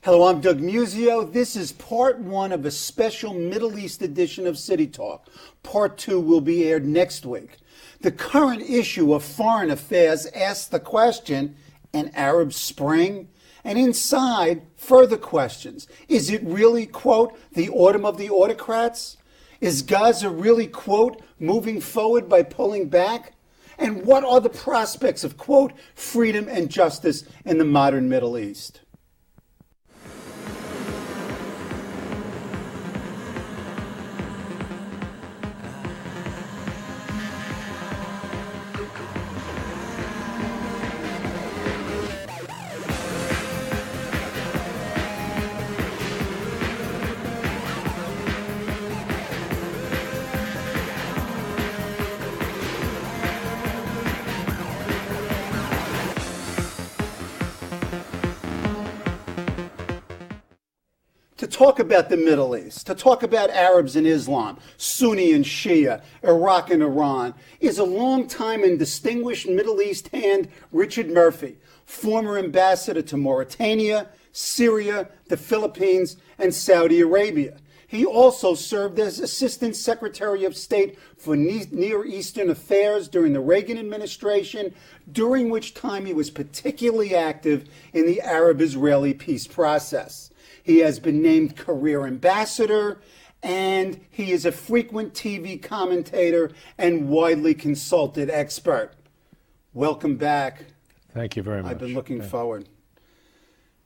Hello, I'm Doug Muzzio. This is part one of a special Middle East edition of City Talk. Part two will be aired next week. The current issue of foreign affairs asks the question, an Arab Spring? And inside, further questions. Is it really, quote, the autumn of the autocrats? Is Gaza really, quote, moving forward by pulling back? And what are the prospects of, quote, freedom and justice in the modern Middle East? To talk about the Middle East, to talk about Arabs and Islam, Sunni and Shia, Iraq and Iran, is a long-time and distinguished Middle East hand, Richard Murphy, former ambassador to Mauritania, Syria, the Philippines, and Saudi Arabia. He also served as Assistant Secretary of State for Near Eastern Affairs during the Reagan administration, during which time he was particularly active in the Arab-Israeli peace process. He has been named career ambassador, and he is a frequent TV commentator and widely consulted expert. Welcome back. Thank you very much. I've been looking forward.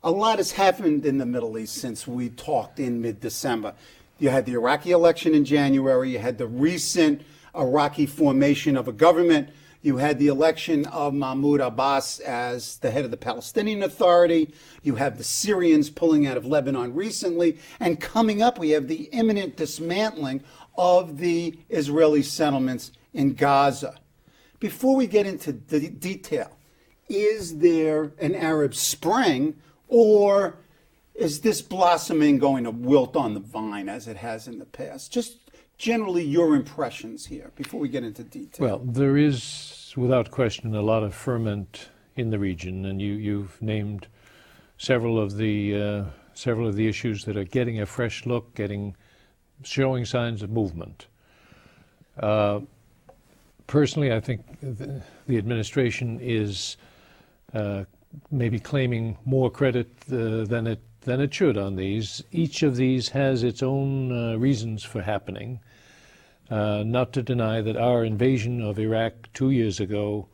A lot has happened in the Middle East since we talked in mid-December. You had the Iraqi election in January. You had the recent Iraqi formation of a government. You had the election of Mahmoud Abbas as the head of the Palestinian Authority. You have the Syrians pulling out of Lebanon recently. And coming up, we have the imminent dismantling of the Israeli settlements in Gaza. Before we get into the detail, is there an Arab Spring, or is this blossoming going to wilt on the vine as it has in the past? Just generally your impressions here before we get into detail. Well, there is, without question, a lot of ferment in the region, and you've named several of the issues that are getting a fresh look, showing signs of movement. Personally, I think the administration is maybe claiming more credit than it should on these. Each of these has its own reasons for happening. Not to deny that our invasion of Iraq 2 years ago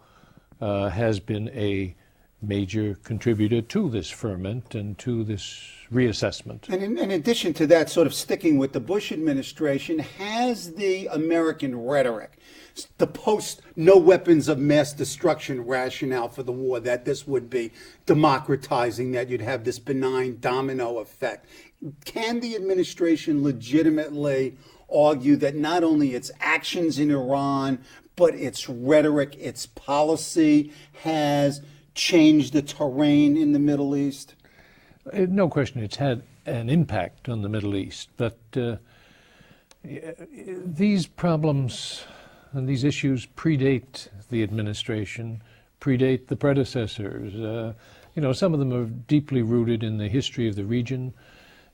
has been a major contributor to this ferment and to this reassessment. And in addition to that, sort of sticking with the Bush administration, has the American rhetoric, the post-no weapons of mass destruction rationale for the war, that this would be democratizing, that you'd have this benign domino effect, can the administration legitimately argue that not only its actions in Iran, but its rhetoric, its policy has changed the terrain in the Middle East? No question it's had an impact on the Middle East, but these problems and these issues predate the administration, predate the predecessors. Some of them are deeply rooted in the history of the region,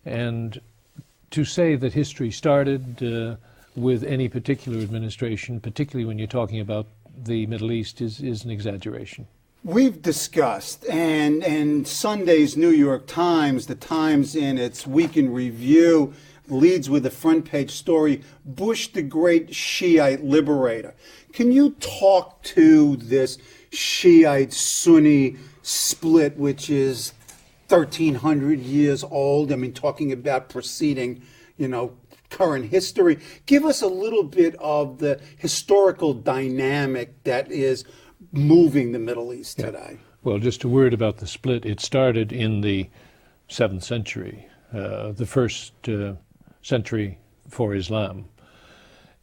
and to say that history started with any particular administration, particularly when you're talking about the Middle East, is an exaggeration. We've discussed, and Sunday's New York Times, the Times in its Week in Review, leads with a front page story, Bush the Great Shiite Liberator. Can you talk to this Shiite-Sunni split, which is 1,300 years old? I mean, talking about preceding, current history. Give us a little bit of the historical dynamic that is moving the Middle East today. Well, just a word about the split. It started in the 7th century, the first century for Islam.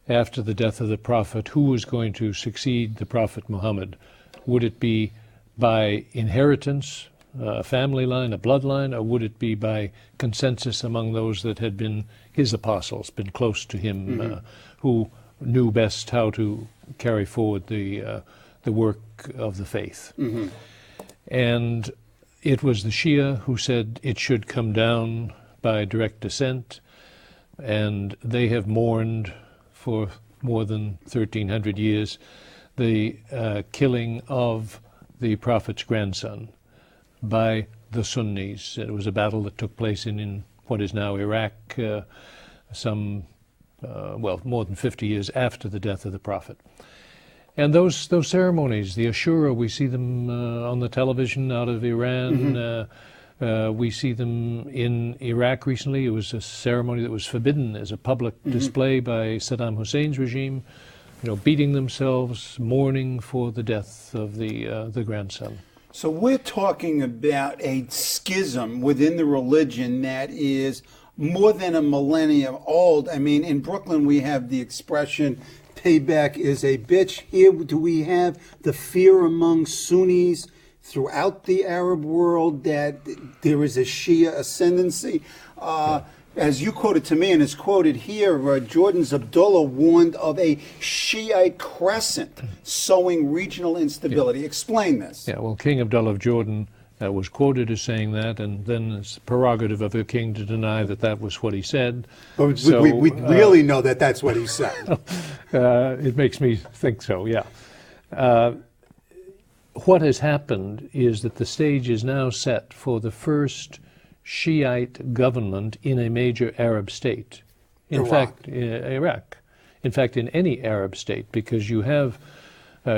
After the death of the Prophet, who was going to succeed the Prophet Muhammad? Would it be by inheritance, a family line, a bloodline, or would it be by consensus among those that had been his apostles, been close to him, who knew best how to carry forward the work of the faith? And It was the Shia who said it should come down by direct descent, and they have mourned for more than 1,300 years the killing of the Prophet's grandson by the Sunnis. It was a battle that took place in what is now Iraq, more than 50 years after the death of the Prophet. And those ceremonies, the Ashura, we see them on the television out of Iran. We see them in Iraq recently. It was a ceremony that was forbidden as a public display by Saddam Hussein's regime, beating themselves, mourning for the death of the grandson. So we're talking about a schism within the religion that is more than a millennium old. I mean, in Brooklyn, we have the expression, payback is a bitch. Here, do we have the fear among Sunnis throughout the Arab world that there is a Shia ascendancy? As you quoted to me, and it's quoted here, Jordan's Abdullah warned of a Shiite crescent sowing regional instability. Explain this. Yeah, well, King Abdullah of Jordan was quoted as saying that, and then it's the prerogative of a king to deny that that was what he said. But so, we really know that that's what he said. It makes me think so, yeah. What has happened is that the stage is now set for the first Shiite government in a major Arab state. In fact, Iraq. In fact, in any Arab state, because you have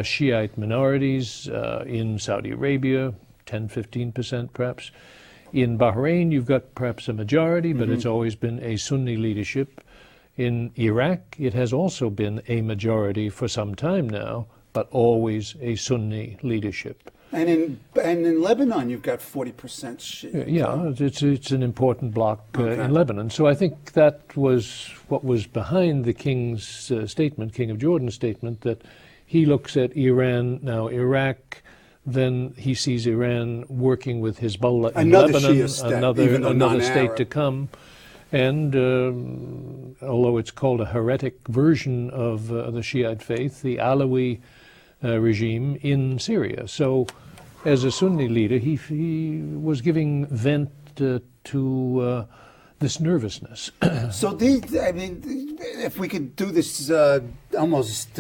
Shiite minorities in Saudi Arabia, 10-15% perhaps. In Bahrain, you've got perhaps a majority, but it's always been a Sunni leadership. In Iraq, it has also been a majority for some time now, but always a Sunni leadership. And in Lebanon, you've got 40% Shia. Yeah, it's an important bloc in Lebanon. So I think that was what was behind the king's statement, King of Jordan's statement, that he looks at Iran, now Iraq, then he sees Iran working with Hezbollah in Lebanon, another state to come. And although it's called a heretic version of the Shiite faith, the Alawi regime in Syria. So as a Sunni leader, he was giving vent to this nervousness. So if we could do this almost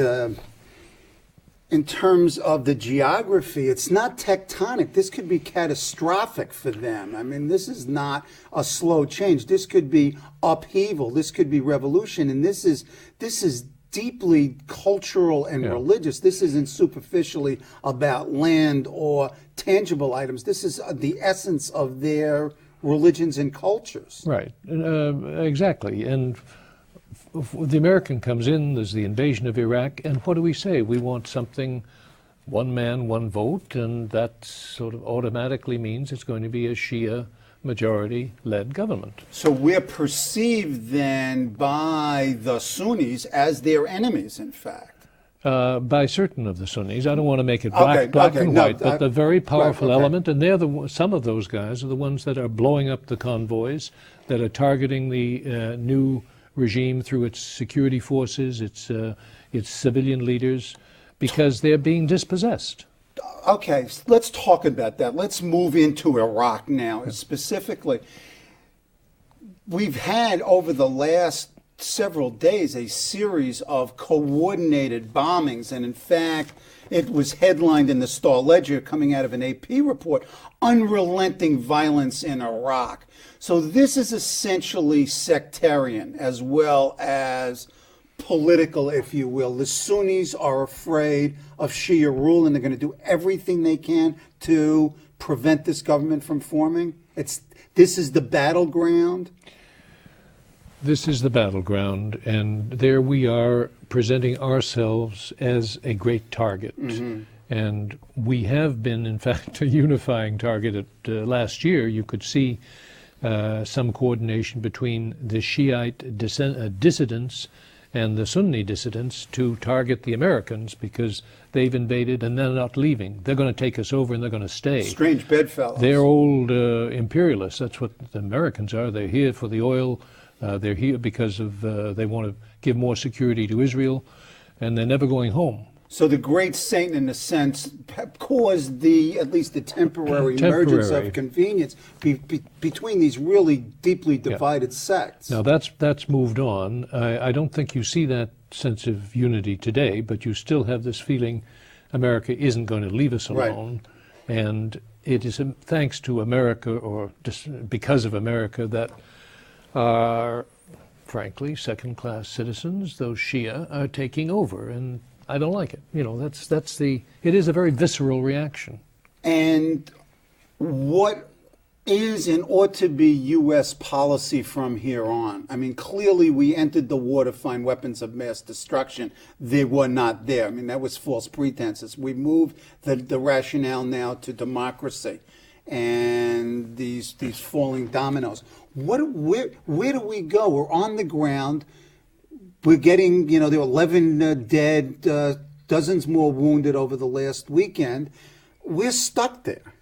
in terms of the geography, it's not tectonic. This could be catastrophic for them. I mean, this is not a slow change. This could be upheaval. This could be revolution. And this is deeply cultural and religious. This isn't superficially about land or tangible items. This is the essence of their religions and cultures. Right, exactly. And the American comes in, there's the invasion of Iraq, and what do we say? We want something, one man, one vote, and that sort of automatically means it's going to be a Shia majority-led government. So we're perceived then by the Sunnis as their enemies, in fact. By certain of the Sunnis. I don't want to make it black and white, but the very powerful element, and they're some of those guys are the ones that are blowing up the convoys, that are targeting the new regime through its security forces, its civilian leaders, because they're being dispossessed. Okay, let's talk about that. Let's move into Iraq now. Specifically, we've had over the last several days a series of coordinated bombings, and in fact, it was headlined in the Star Ledger coming out of an AP report, unrelenting violence in Iraq. So this is essentially sectarian as well as political, if you will. The Sunnis are afraid of Shia rule, and they're going to do everything they can to prevent this government from forming. This is the battleground. This is the battleground, and there we are presenting ourselves as a great target. And we have been, in fact, a unifying target. Last year, you could see some coordination between the Shiite dissidents and the Sunni dissidents to target the Americans because they've invaded and they're not leaving. They're going to take us over and they're going to stay. Strange bedfellows. They're old imperialists. That's what the Americans are. They're here for the oil. They're here because of they want to give more security to Israel, and they're never going home. So the great Satan, in a sense, caused at least the temporary emergence of convenience between these really deeply divided sects. Now that's moved on. I don't think you see that sense of unity today, but you still have this feeling America isn't going to leave us alone. Right. And it is thanks to America, or just because of America, that our, frankly, second-class citizens, those Shia, are taking over. And I don't like it. You know, it is a very visceral reaction. And what is and ought to be U.S. policy from here on? I mean, clearly we entered the war to find weapons of mass destruction. They were not there. I mean, that was false pretenses. We moved the rationale now to democracy and these falling dominoes. Where do we go? We're on the ground. We're getting, there were 11 dead, dozens more wounded over the last weekend. We're stuck there.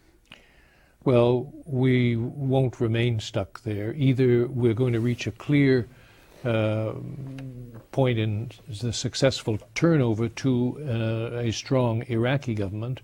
Well, we won't remain stuck there. Either we're going to reach a clear point in the successful turnover to a strong Iraqi government,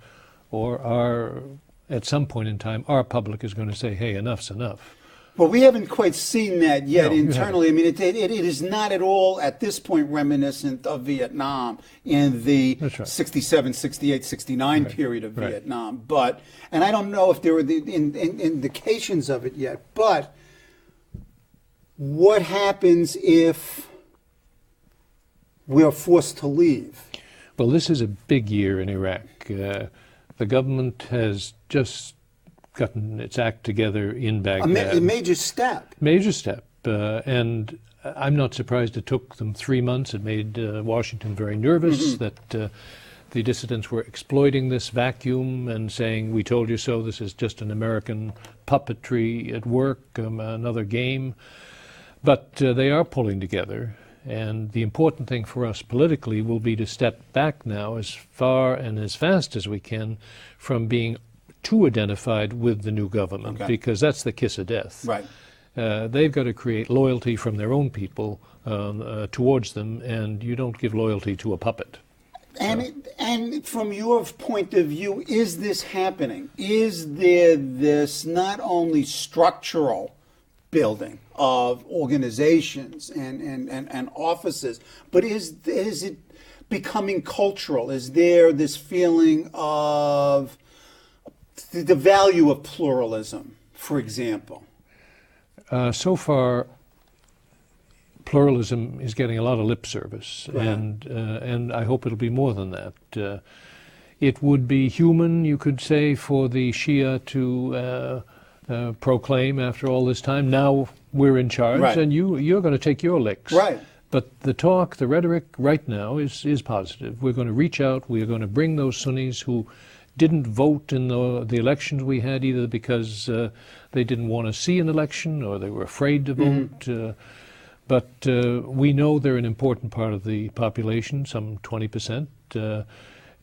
or at some point in time, our public is going to say, hey, enough's enough. Well, we haven't quite seen that yet internally. I mean, it is not at all, at this point, reminiscent of Vietnam in the 67, 68, 69 period of Vietnam. But, and I don't know if there were the indications of it yet, but what happens if we're forced to leave? Well, this is a big year in Iraq. The government has just gotten its act together in Baghdad. A major step. Major step. And I'm not surprised it took them 3 months. It made Washington very nervous that the dissidents were exploiting this vacuum and saying, we told you so, this is just an American puppetry at work, another game. But they are pulling together. And the important thing for us politically will be to step back now as far and as fast as we can from being too identified with the new government, because that's the kiss of death. Right. They've got to create loyalty from their own people towards them, and you don't give loyalty to a puppet. And from your point of view, is this happening? Is there this not only structural building of organizations and offices, but is it becoming cultural? Is there this feeling of the value of pluralism, for example? So far, pluralism is getting a lot of lip service, and I hope it'll be more than that. It would be human, you could say, for the Shia to proclaim after all this time, now we're in charge, and you're going to take your licks. Right. But the talk, the rhetoric right now is positive. We're going to reach out. We're going to bring those Sunnis who didn't vote in the elections we had, either because they didn't want to see an election or they were afraid to vote. But we know they're an important part of the population, some 20%,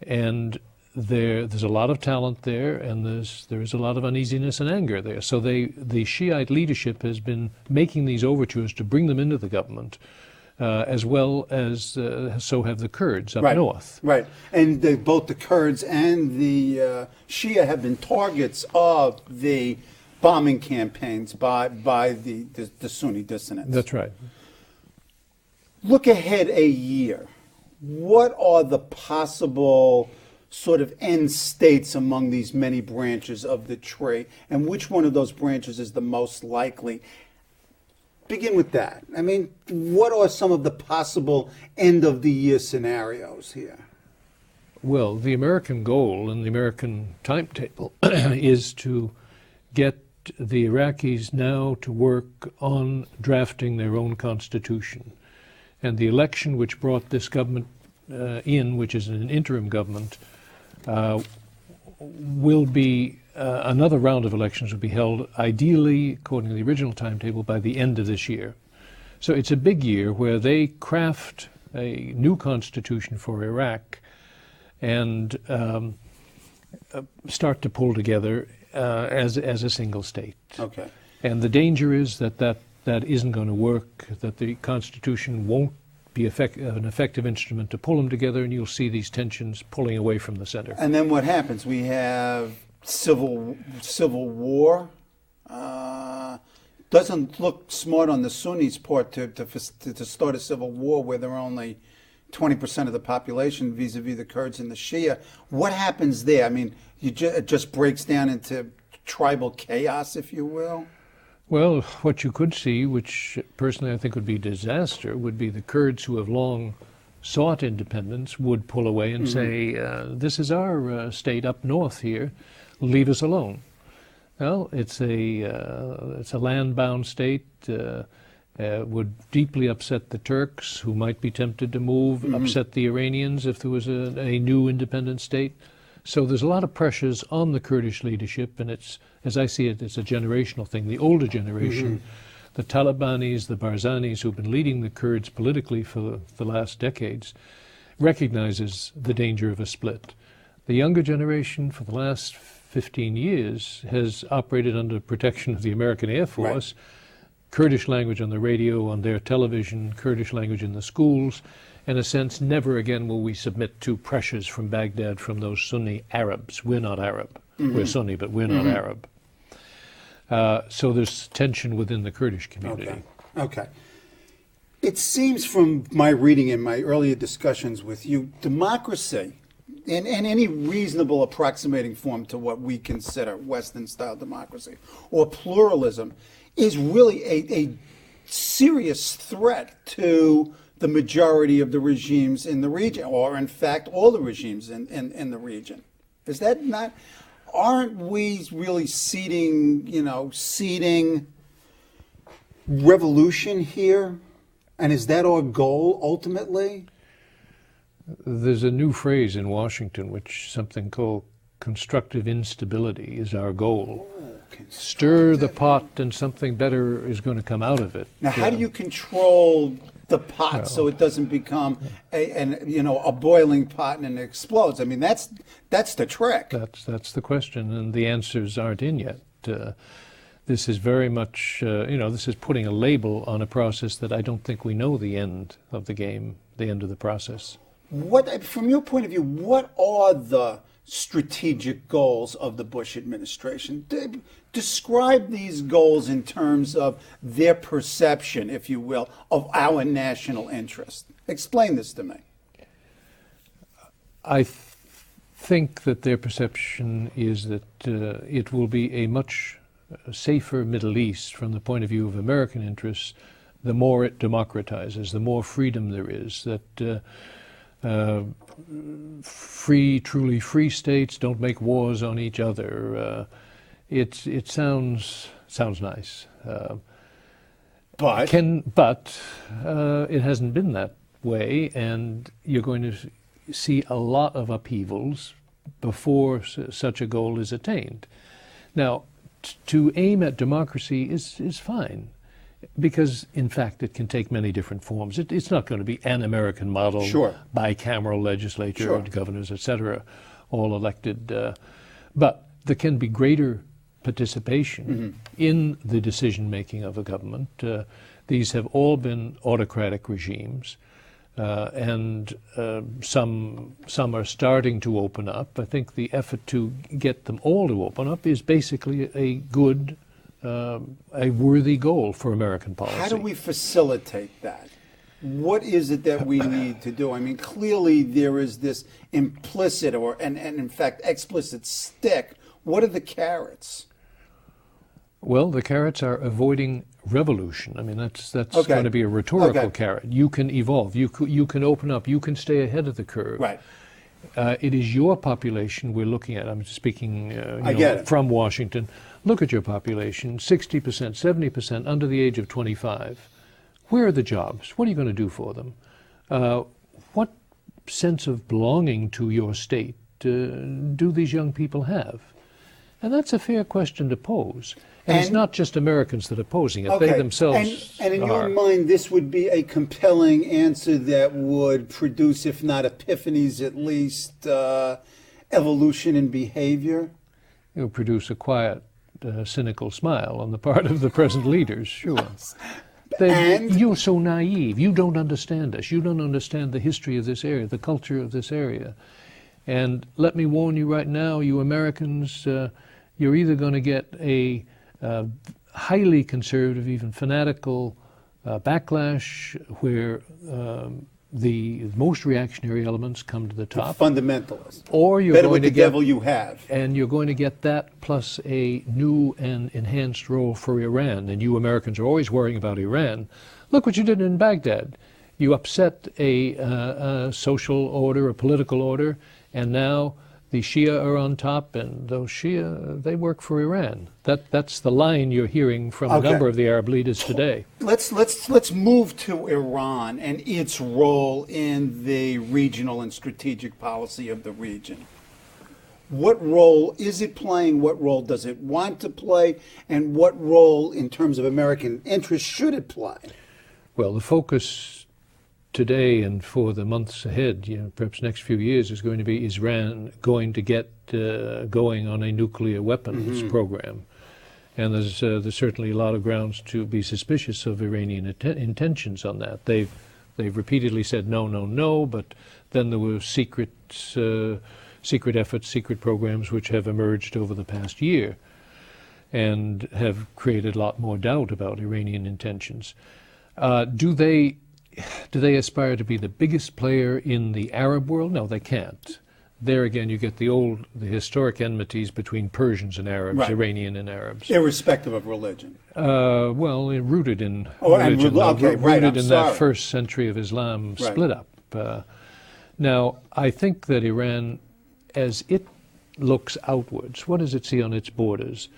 and there's a lot of talent there, and there's a lot of uneasiness and anger there. So the Shiite leadership has been making these overtures to bring them into the government, as well as so have the Kurds up north. Right, and both the Kurds and the Shia have been targets of the bombing campaigns by the Sunni dissidents. That's right. Look ahead a year. What are the possible sort of end states among these many branches of the tree, and which one of those branches is the most likely? Begin with that. I mean, what are some of the possible end-of-the-year scenarios here? Well, the American goal and the American timetable is to get the Iraqis now to work on drafting their own constitution. And the election which brought this government in, which is an interim government, will be another round of elections will be held, ideally, according to the original timetable, by the end of this year. So it's a big year where they craft a new constitution for Iraq and start to pull together as a single state. Okay. And the danger is that isn't going to work, that the constitution won't be an effective instrument to pull them together, and you'll see these tensions pulling away from the center. And then what happens? We have civil war. Doesn't look smart on the Sunnis' part to start a civil war where they're only 20% of the population vis-a-vis the Kurds and the Shia. What happens there? I mean, it just breaks down into tribal chaos, if you will. Well, what you could see, which personally I think would be disaster, would be the Kurds who have long sought independence would pull away and say, this is our state up north here, leave us alone. Well, it's a land-bound state, would deeply upset the Turks, who might be tempted to move, upset the Iranians if there was a new independent state. So there's a lot of pressures on the Kurdish leadership, and it's, as I see it, it's a generational thing. The older generation, the Talibanis, the Barzanis, who've been leading the Kurds politically for the last decades, recognizes the danger of a split. The younger generation, for the last 15 years, has operated under protection of the American Air Force, Kurdish language on the radio, on their television, Kurdish language in the schools. In a sense, never again will we submit to pressures from Baghdad from those Sunni Arabs. We're not Arab. We're Sunni, but we're not Arab. So there's tension within the Kurdish community. Okay. It seems from my reading and my earlier discussions with you, democracy, in any reasonable approximating form to what we consider Western-style democracy, or pluralism, is really a serious threat to the majority of the regimes in the region, or in fact all the regimes in the region. Is that not, aren't we really seeding revolution here? And is that our goal ultimately? There's a new phrase in Washington, which something called constructive instability is our goal. Stir the pot and something better is going to come out of it. Now, how do you control the pot so it doesn't become a boiling pot and it explodes? I mean, that's the trick. That's the question, and the answers aren't in yet. This is very much, this is putting a label on a process that I don't think we know the end of the game, the end of the process. What, from your point of view, what are the strategic goals of the Bush administration? Describe these goals in terms of their perception, if you will, of our national interest. Explain this to me. I think that their perception is that it will be a much safer Middle East from the point of view of American interests the more it democratizes, the more freedom there is, that truly free states don't make wars on each other. It sounds nice, but it hasn't been that way, and you're going to see a lot of upheavals before such a goal is attained. Now, to aim at democracy is fine, because in fact it can take many different forms. It's not going to be an American model, bicameral legislature, governors, etc., all elected, but there can be greater participation in the decision making of a government. These have all been autocratic regimes, and some are starting to open up. I think the effort to get them all to open up is basically a good, a worthy goal for American policy. How do we facilitate that? What is it that we need to do? I mean, clearly there is this implicit and in fact explicit stick. What are the carrots? Well, the carrots are avoiding revolution. I mean, that's going to be a rhetorical carrot. You can evolve. You can open up. You can stay ahead of the curve. Right. It is your population we're looking at. I'm speaking from Washington. Look at your population, 60%, 70% under the age of 25. Where are the jobs? What are you going to do for them? What sense of belonging to your state do these young people have? And that's a fair question to pose. And it's not just Americans that are posing it. They themselves And in your mind, this would be a compelling answer that would produce, if not epiphanies, at least evolution in behavior? It would produce a quiet, cynical smile on the part of the present leaders, sure. And you're so naive. You don't understand us. You don't understand the history of this area, the culture of this area. And let me warn you right now, you Americans, you're either going to get a highly conservative, even fanatical backlash where the most reactionary elements come to the top. Fundamentalists. Or you're better going with to the get, devil you have. and you're going to get that plus a new and enhanced role for Iran. And you Americans are always worrying about Iran. Look what you did in Baghdad. You upset a social order, a political order, and now the Shia are on top, and those Shia, they work for Iran. That's the line you're hearing from a number of the Arab leaders today. Let's move to Iran and its role in the regional and strategic policy of the region. What role is it playing? What role does it want to play? And what role, in terms of American interest, should it play? Well, the focus today and for the months ahead, perhaps next few years, is going to be Iran going to get going on a nuclear weapons program. And there's certainly a lot of grounds to be suspicious of Iranian intentions on that. They've repeatedly said no, no, no, but then there were secret efforts, secret programs which have emerged over the past year and have created a lot more doubt about Iranian intentions. Do they aspire to be the biggest player in the Arab world? No, they can't. There again, you get the historic enmities between Persians and Arabs, right. Iranian and Arabs. Irrespective of religion. Well, rooted in religion. Rooted in that first century of Islam split up. Now, I think that Iran, as it looks outwards, what does it see on its borders?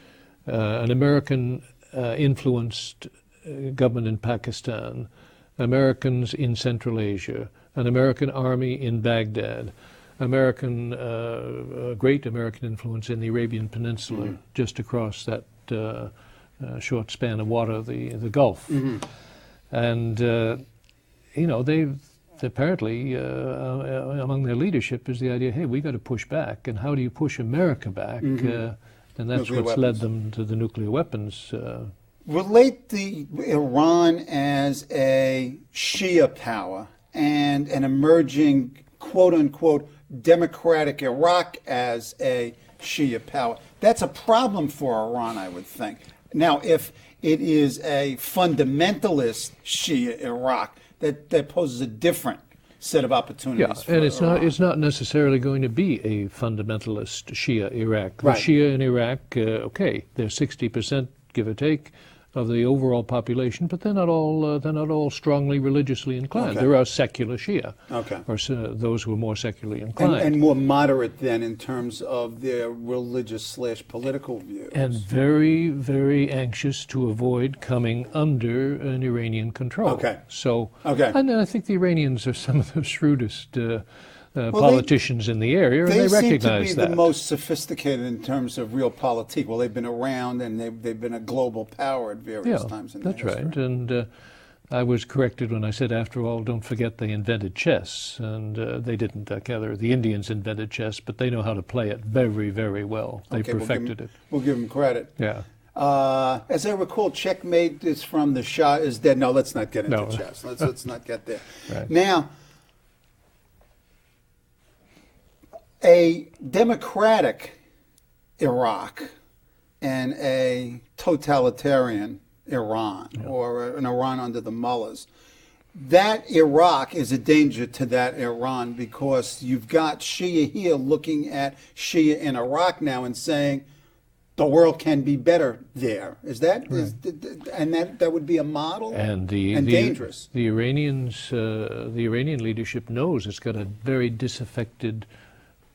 An American influenced government in Pakistan, Americans in Central Asia, an American army in Baghdad, great American influence in the Arabian Peninsula, just across that short span of water, the Gulf. And, they've apparently, among their leadership is the idea, hey, we got to push back. And how do you push America back? And that's what's led them to the nuclear weapons. Relate Iran as a Shia power and an emerging, quote-unquote, democratic Iraq as a Shia power. That's a problem for Iran, I would think. Now, if it is a fundamentalist Shia Iraq, that poses a different set of opportunities for and Iran. it's not necessarily going to be a fundamentalist Shia Iraq. The Right. Shia in Iraq, they're 60%, give or take, of the overall population, but they're not all strongly religiously inclined. Okay. There are secular Shia, or those who are more secularly inclined, and more moderate then in terms of their religious/political views, and very, very anxious to avoid coming under an Iranian control. And I think the Iranians are some of the shrewdest politicians in the area, and they recognize that. They seem to be the most sophisticated in terms of realpolitik. Well, they've been around, and they've been a global power at various times in their history. That's right. And I was corrected when I said, after all, don't forget they invented chess. And they didn't. The Indians invented chess, but they know how to play it very, very well. They perfected it. We'll give them credit. Yeah. As I recall, checkmate is from the Shah is dead. No, let's not get into chess. Let's not get there. Right. Now, a democratic Iraq and a totalitarian Iran, or an Iran under the mullahs, that Iraq is a danger to that Iran, because you've got Shia here looking at Shia in Iraq now and saying the world can be better there. Is that and that would be a model and dangerous. The Iranians, the Iranian leadership knows it's got a very disaffected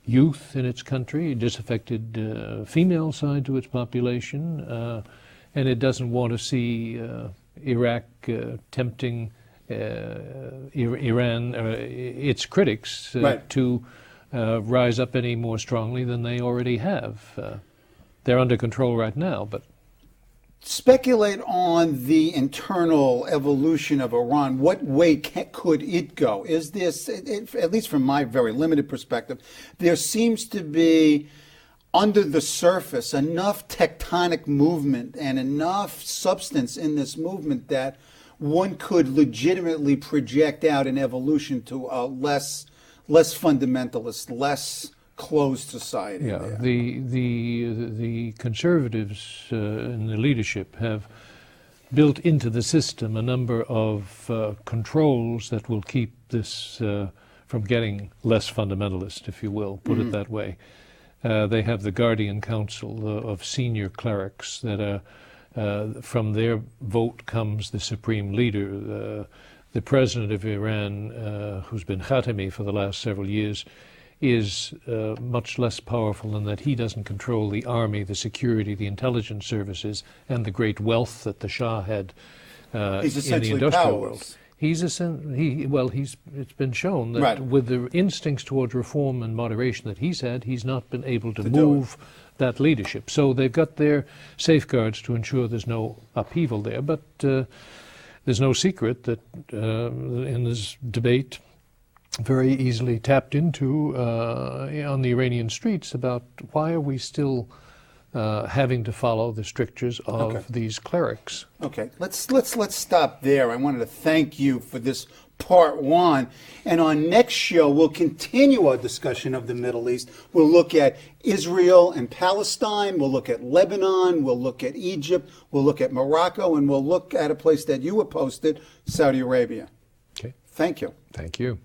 youth in its country, disaffected female side to its population, and it doesn't want to see Iraq tempting Iran, its critics, to rise up any more strongly than they already have. They're under control right now, but speculate on the internal evolution of Iran. What way could it go? Is this, at least from my very limited perspective, there seems to be under the surface enough tectonic movement and enough substance in this movement that one could legitimately project out an evolution to a less fundamentalist, less closed society. Yeah, there. the conservatives in the leadership have built into the system a number of controls that will keep this from getting less fundamentalist, if you will, put it that way. They have the Guardian Council of senior clerics that are, from their vote comes the supreme leader. The president of Iran, who's been Khatami for the last several years, is much less powerful in that he doesn't control the army, the security, the intelligence services, and the great wealth that the Shah had He's in the industrial powerless. world. It's been shown that Right. with the instincts towards reform and moderation that he's had, he's not been able to do move that leadership. So they've got their safeguards to ensure there's no upheaval there. But there's no secret that in this debate, very easily tapped into on the Iranian streets about why are we still having to follow the strictures of these clerics. Okay, let's stop there. I wanted to thank you for this part one, and on next show we'll continue our discussion of the Middle East. We'll look at Israel and Palestine. We'll look at Lebanon. We'll look at Egypt. We'll look at Morocco, and we'll look at a place that you were posted, Saudi Arabia. Okay. Thank you. Thank you.